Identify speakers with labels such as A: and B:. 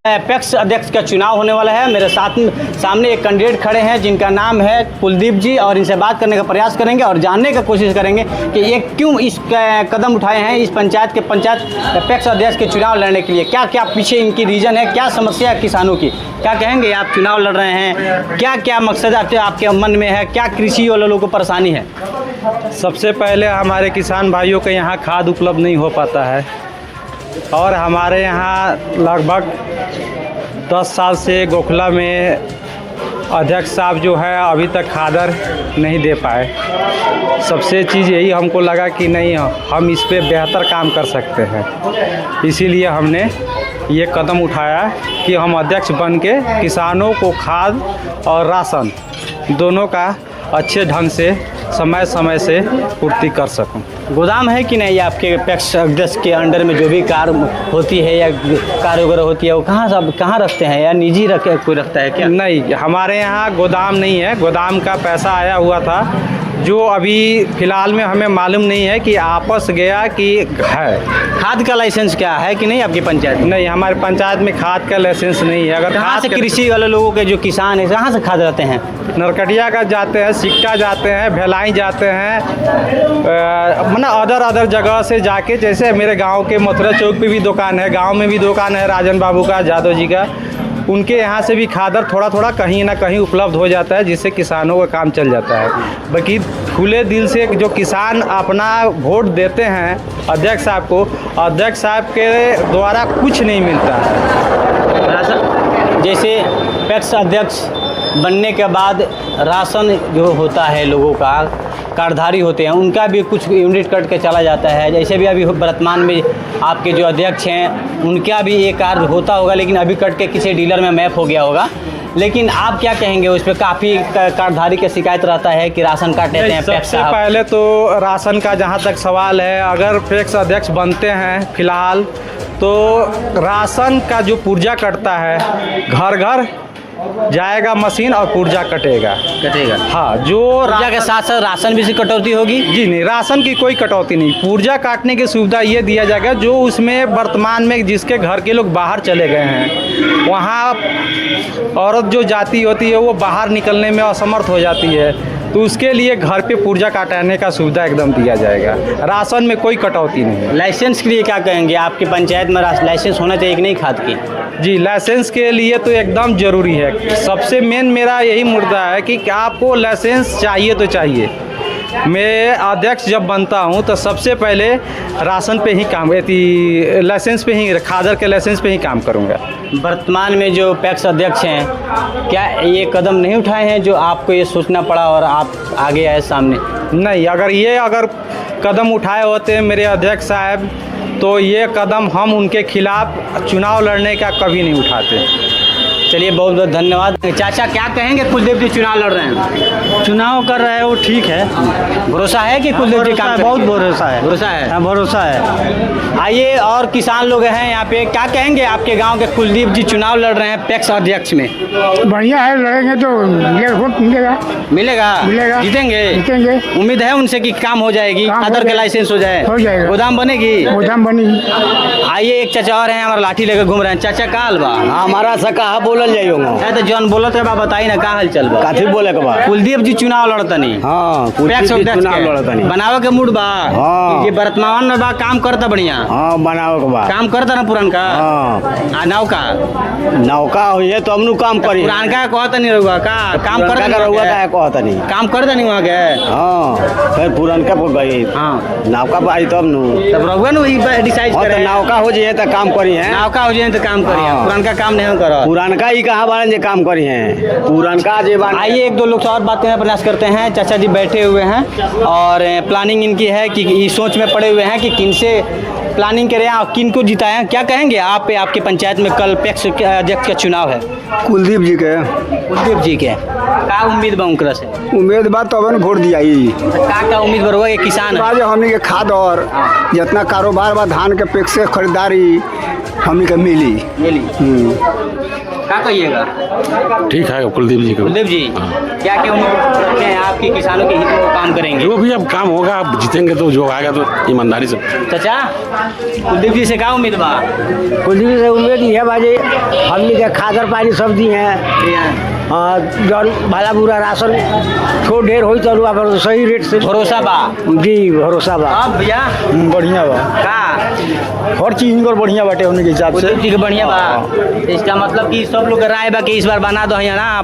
A: PACS अध्यक्ष का चुनाव होने वाला है। मेरे सामने एक कैंडिडेट खड़े हैं जिनका नाम है कुलदीप जी, और इनसे बात करने का प्रयास करेंगे और जानने का कोशिश करेंगे कि ये क्यों इस कदम उठाए हैं इस पंचायत पैक्स अध्यक्ष के चुनाव लड़ने के लिए। क्या क्या पीछे इनकी रीज़न है, क्या समस्या है किसानों की। क्या कहेंगे, आप चुनाव लड़ रहे हैं, क्या क्या मकसद आपके मन में है, क्या कृषि वाले लोगों को परेशानी है।
B: सबसे पहले हमारे किसान भाइयों के यहाँ खाद उपलब्ध नहीं हो पाता है और हमारे यहाँ लगभग 10 साल से गोखला में अध्यक्ष साहब जो है अभी तक खादर नहीं दे पाए। सबसे चीज़ यही हमको लगा कि नहीं, हम इस पे बेहतर काम कर सकते हैं, इसीलिए हमने ये कदम उठाया कि हम अध्यक्ष बन के किसानों को खाद और राशन दोनों का अच्छे ढंग से समय समय से पूर्ति कर सकूं।
A: गोदाम है कि नहीं आपके पैक्स अध्यक्ष के अंडर में जो भी कार होती है या कार वगैरह होती है वो कहाँ रखते हैं, या निजी कोई रखता है क्या।
B: नहीं, हमारे यहाँ गोदाम नहीं है। गोदाम का पैसा आया हुआ था जो अभी फ़िलहाल में हमें मालूम नहीं है कि आपस गया कि है।
A: खाद का लाइसेंस क्या है कि नहीं आपकी पंचायत में।
B: नहीं, हमारे पंचायत में खाद का लाइसेंस नहीं है। अगर
A: कहाँ से कृषि वाले लोगों के जो किसान हैं कहाँ से खाद रहते हैं।
B: नरकटिया का जाते हैं, सिक्टा जाते हैं, भेलाई जाते हैं, मतलब अदर जगह से जाके, जैसे मेरे गांव के मथुरा चौक पे भी दुकान है, गांव में भी दुकान है राजन बाबू का, जादव जी का, उनके यहाँ से भी खादर थोड़ा कहीं ना कहीं उपलब्ध हो जाता है, जिससे किसानों का काम चल जाता है। बाकी खुले दिल से जो किसान अपना वोट देते हैं अध्यक्ष साहब को, अध्यक्ष साहब के द्वारा कुछ नहीं मिलता है।
A: जैसे पैक्स अध्यक्ष बनने के बाद राशन जो होता है लोगों का, कार्डधारी होते हैं, उनका भी कुछ यूनिट कट के चला जाता है। जैसे भी अभी वर्तमान में आपके जो अध्यक्ष हैं उनका भी एक कार्ड होता होगा, लेकिन अभी कट के किसी डीलर में मैप हो गया होगा। लेकिन आप क्या कहेंगे, उस पर काफ़ी कार्डधारी का शिकायत रहता है कि राशन काट लेते हैं पैक्स साहब।
B: पहले तो राशन का जहाँ तक सवाल है, अगर पैक्स अध्यक्ष बनते हैं फिलहाल तो राशन का जो पुर्जा कटता है घर घर जाएगा मशीन और पुर्जा कटेगा। हाँ, जो
A: पुर्जा के साथ साथ राशन भी से कटौती होगी।
B: जी नहीं, राशन की कोई कटौती नहीं। पुर्जा काटने की सुविधा ये दिया जाएगा जो उसमें वर्तमान में जिसके घर के लोग बाहर चले गए हैं, वहाँ औरत जो जाती होती है वो बाहर निकलने में असमर्थ हो जाती है, तो उसके लिए घर पे पुर्जा काटने का सुविधा एकदम दिया जाएगा। राशन में कोई कटौती नहीं है।
A: लाइसेंस के लिए क्या कहेंगे, आपकी पंचायत में लाइसेंस होना चाहिए कि नहीं खाद की।
B: जी, लाइसेंस के लिए तो एकदम ज़रूरी है। सबसे मेन मेरा यही मुद्दा है कि आपको लाइसेंस चाहिए तो चाहिए। मैं अध्यक्ष जब बनता हूं तो सबसे पहले राशन पे ही काम, लाइसेंस पे ही, खादर के लाइसेंस पे ही काम करूंगा।
A: वर्तमान में जो पैक्स अध्यक्ष हैं, क्या ये कदम नहीं उठाए हैं जो आपको ये सोचना पड़ा और आप आगे आए सामने।
B: नहीं, अगर कदम उठाए होते मेरे अध्यक्ष साहब तो ये कदम हम उनके खिलाफ चुनाव लड़ने का कभी नहीं उठाते।
A: चलिए, बहुत बहुत धन्यवाद। चाचा, क्या कहेंगे, कुलदीप जी चुनाव लड़ रहे हैं,
C: चुनाव कर रहे हैं, वो ठीक है।
A: भरोसा है कि कुलदीप जी काम
C: बहुत भरोसा है। भरोसा है।
A: आइए, और किसान लोग हैं यहाँ पे, क्या कहेंगे, आपके गांव के कुलदीप जी चुनाव लड़ रहे हैं पैक्स अध्यक्ष में।
C: बढ़िया है, लड़ेंगे तो वोट
A: मिलेगा। जीतेंगे। उम्मीद है उनसे कि काम हो जाएगी, खादर के लाइसेंस हो जाएगा, गोदाम बनेगी। आइए, एक चाचा और हैं, हमारा लाठी लेकर घूम रहे हैं। चाचा, का हाल बा।
D: हमारा सा कहा बोलल जाइयो
A: तो जौन बोलत है बा बताई ना, का हाल चल बा।
D: काथी बोले के बा।
A: कुलदीप जी चुनाव लड़तनी।
D: हाँ,
A: पैक्स अध्यक्ष
D: चुनाव लड़तनी।
A: बनावे के मूड बा।
D: हाँ।
A: ये वर्तमान में बा, काम करता बढ़िया।
D: हाँ, बनावे के बा।
A: काम करता ना पुरान का।
D: हाँ।
A: नौका
D: हुई तो हमनु काम करी।
A: पुरान का कहता नहीं रहुआ का काम करता
D: नहीं,
A: काम करता नहीं वहाँ के।
D: हाँ, फिर पुरान का गई।
A: हाँ,
D: नौका पाई तब
A: तब रहुआ ना डिसाइड करे।
D: नौका हो जाए तो काम करी है।
A: नौका हो जाए तो काम करी है, पुरान का काम नहीं करो।
D: पुरान का ही कहाँ बारे काम करी है, पुरान का।
A: आइए, एक दो लोग से और बात करने का प्रयास करते हैं। चाचा जी बैठे हुए हैं और प्लानिंग इनकी है कि इस सोच में पड़े हुए हैं कि किन से प्लानिंग करें और किन को जिताएं। क्या कहेंगे आप, आपके पंचायत में कल पैक्स अध्यक्ष का चुनाव है।
D: कुलदीप जी के
A: का उम्मीद बा उनकरा से।
D: उम्मीद बात तो अब वोट दिया
A: का उम्मीद बा ये किसान
D: हमने के खाद और जितना कारोबार बा धान के पैक्स से खरीदारी हमने के मिली।
A: क्या कहिएगा?
E: ठीक है कुलदीप जी को।
A: कुलदीप जी क्या क्या उन्होंने रखे हैं आपके किसानों के हित में काम करेंगे?
E: जो भी अब काम होगा, अब जीतेंगे तो जो आएगा तो ईमानदारी से।
A: चाचा कुलदीप जी से क्या उम्मीद बा?
C: कुलदीप से उम्मीद है बाजी हमने के खादर पानी सब दी हैं जौन भला बुरा राशन थोड़ा ढेर हो चलू आप सही रेट से
A: भरोसा बा?
C: जी भरोसा बा।
A: अब भैया
C: बढ़िया बा,
A: का
C: हर चीज इनकर बढ़िया बाटे उनके हिसाब से।
A: कुलदीप जी के बढ़िया बा। इसका मतलब कि सब लोग राय बा कि इस बार बना दो है ना